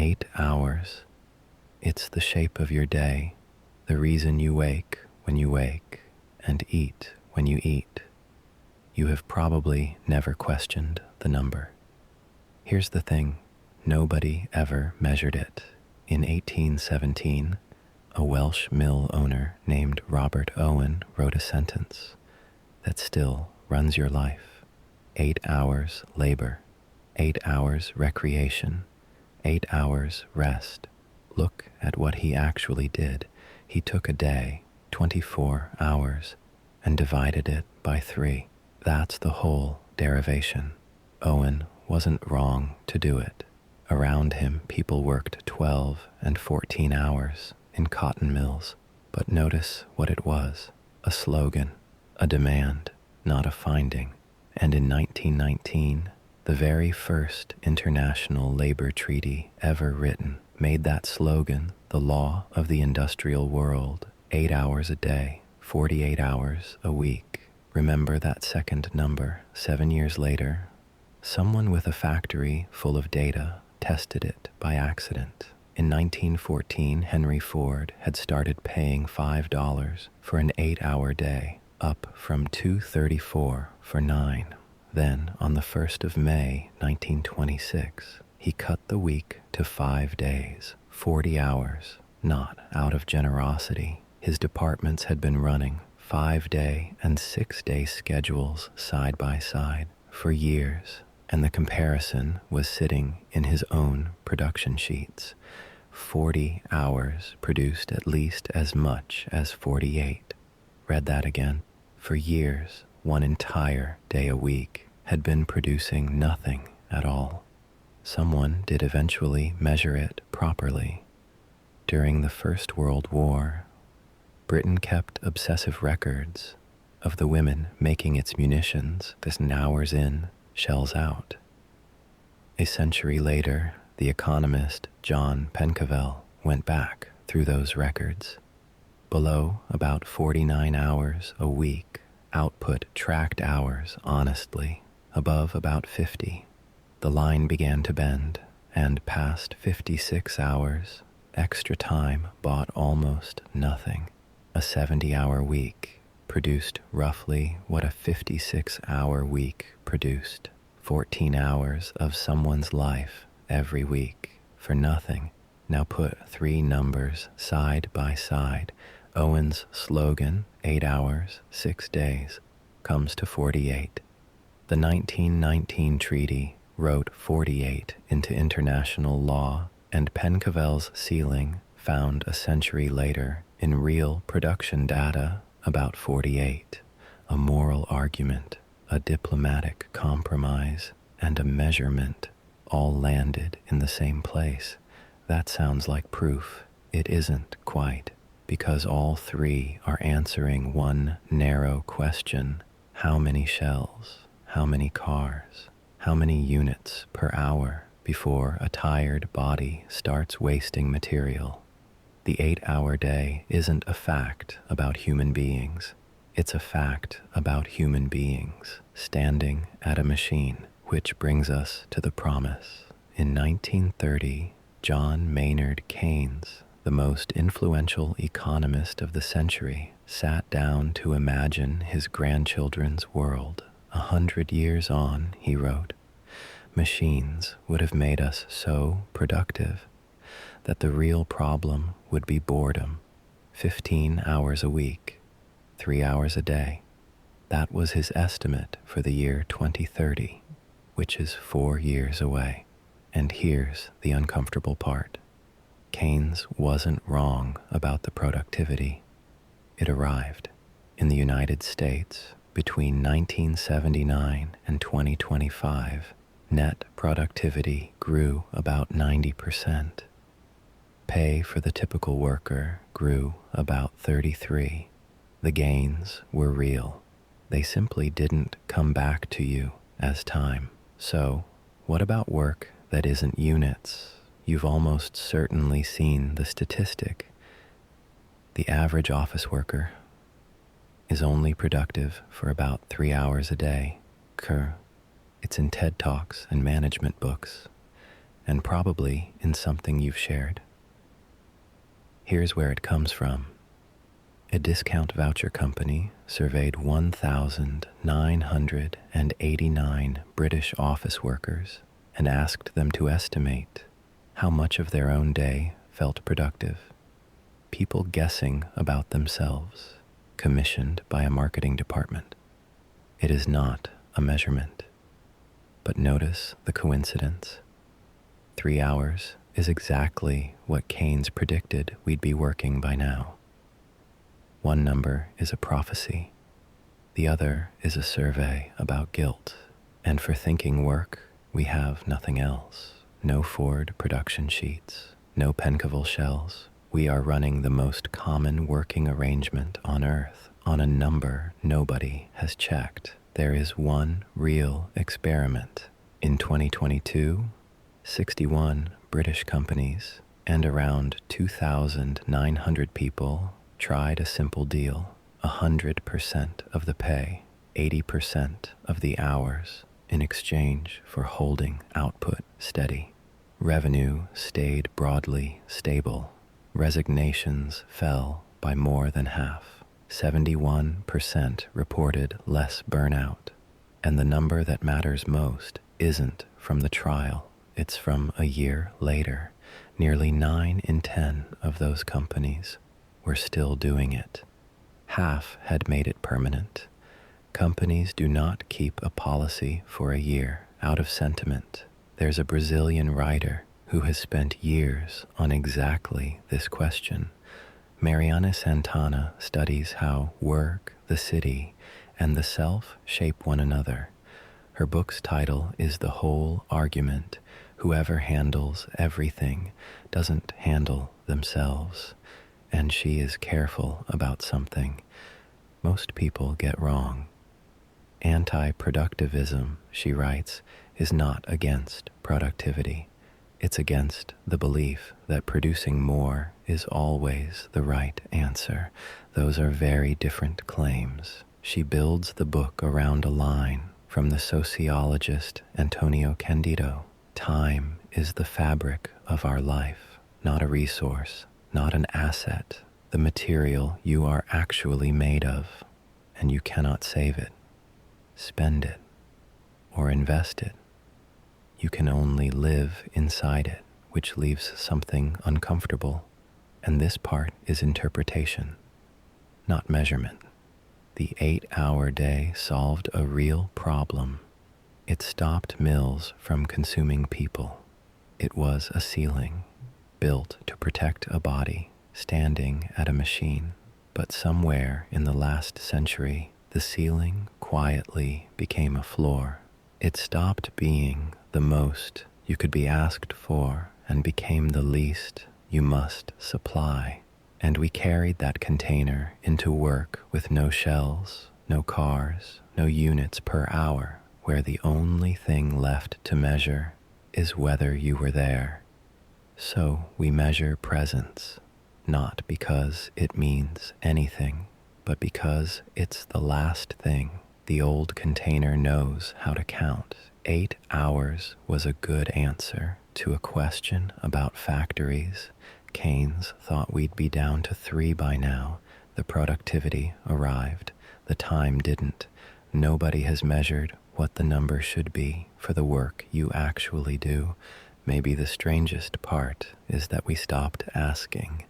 8 hours. It's the shape of your day, the reason you wake when you wake and eat when you eat. You have probably never questioned the number. Here's the thing, nobody ever measured it. In 1817, a Welsh mill owner named Robert Owen wrote a sentence that still runs your life. 8 hours labor, 8 hours recreation, 8 hours rest. Look at what he actually did. He took a day, 24 hours, and divided it by 3. That's the whole derivation. Owen wasn't wrong to do it. Around him, people worked 12 and 14 hours in cotton mills. But notice what it was, a slogan, a demand, not a finding. And in 1919, the very first international labor treaty ever written made that slogan the law of the industrial world. 8 hours a day, 48 hours a week. Remember that second number. 7 years later, someone with a factory full of data tested it by accident. In 1914, Henry Ford had started paying $5 for an 8-hour day, up from $2.34 for 9. Then, on the 1st of May, 1926, he cut the week to 5 days, 40 hours, not out of generosity. His departments had been running 5-day and 6-day schedules side by side for years, and the comparison was sitting in his own production sheets. 40 hours produced at least as much as 48. Read that again. For years, one entire day a week had been producing nothing at all. Someone did eventually measure it properly. During the First World War, Britain kept obsessive records of the women making its munitions, this hours in, shells out. A century later, the economist John Pencavel went back through those records. Below about 49 hours a week, output tracked hours honestly, above about 50. The line began to bend, and past 56 hours, extra time bought almost nothing. A 70-hour week produced roughly what a 56-hour week produced. 14 hours of someone's life every week for nothing. Now put 3 numbers side by side. Owen's slogan, 8 hours, 6 days, comes to 48. The 1919 treaty wrote 48 into international law, and Pencavel's ceiling found a century later in real production data about 48, a moral argument, a diplomatic compromise, and a measurement all landed in the same place. That sounds like proof. It isn't quite, because all 3 are answering one narrow question: how many shells, how many cars, how many units per hour before a tired body starts wasting material. The 8-hour day isn't a fact about human beings. It's a fact about human beings standing at a machine, which brings us to the promise. In 1930, John Maynard Keynes, the most influential economist of the century, sat down to imagine his grandchildren's world. 100 years on, he wrote, machines would have made us so productive that the real problem would be boredom. 15 hours a week, 3 hours a day. That was his estimate for the year 2030, which is 4 years away. And here's the uncomfortable part. Keynes wasn't wrong about the productivity. It arrived. In the United States, between 1979 and 2025, net productivity grew about 90%. Pay for the typical worker grew about 33. The gains were real. They simply didn't come back to you as time. So, what about work that isn't units? You've almost certainly seen the statistic. The average office worker is only productive for about 3 hours a day. It's in TED Talks and management books. and probably in something you've shared. Here's where it comes from. A discount voucher company surveyed 1,989 British office workers and asked them to estimate how much of their own day felt productive. People guessing about themselves, commissioned by a marketing department. It is not a measurement. But notice the coincidence. 3 hours is exactly what Keynes predicted we'd be working by now. One number is a prophecy. The other is a survey about guilt. And for thinking work, we have nothing else. No Ford production sheets, no Pencaval shells. We are running the most common working arrangement on Earth on a number nobody has checked. There is one real experiment. In 2022, 61 British companies and around 2,900 people tried a simple deal. 100% of the pay, 80% of the hours in exchange for holding output steady. Revenue stayed broadly stable. Resignations fell by more than half. 71% reported less burnout. And the number that matters most isn't from the trial, it's from a year later. Nearly 9 in 10 of those companies were still doing it. Half had made it permanent. Companies do not keep a policy for a year out of sentiment. There's a Brazilian writer who has spent years on exactly this question. Mariana Santana studies how work, the city, and the self shape one another. Her book's title is The Whole Argument. Whoever handles everything doesn't handle themselves. And she is careful about something most people get wrong. Anti-productivism, she writes, is not against productivity. It's against the belief that producing more is always the right answer. Those are very different claims. She builds the book around a line from the sociologist Antonio Candido. Time is the fabric of our life, not a resource, not an asset, the material you are actually made of, and you cannot save it, spend it, or invest it. You can only live inside it, which leaves something uncomfortable. And this part is interpretation, not measurement. The 8-hour day solved a real problem. It stopped mills from consuming people. It was a ceiling, built to protect a body standing at a machine. But somewhere in the last century, the ceiling quietly became a floor. It stopped being the most you could be asked for and became the least you must supply. And we carried that container into work with no shells, no cars, no units per hour, where the only thing left to measure is whether you were there. So we measure presence, not because it means anything, but because it's the last thing the old container knows how to count. 8 hours was a good answer to a question about factories. Keynes thought we'd be down to 3 by now. The productivity arrived. The time didn't. Nobody has measured what the number should be for the work you actually do. Maybe the strangest part is that we stopped asking.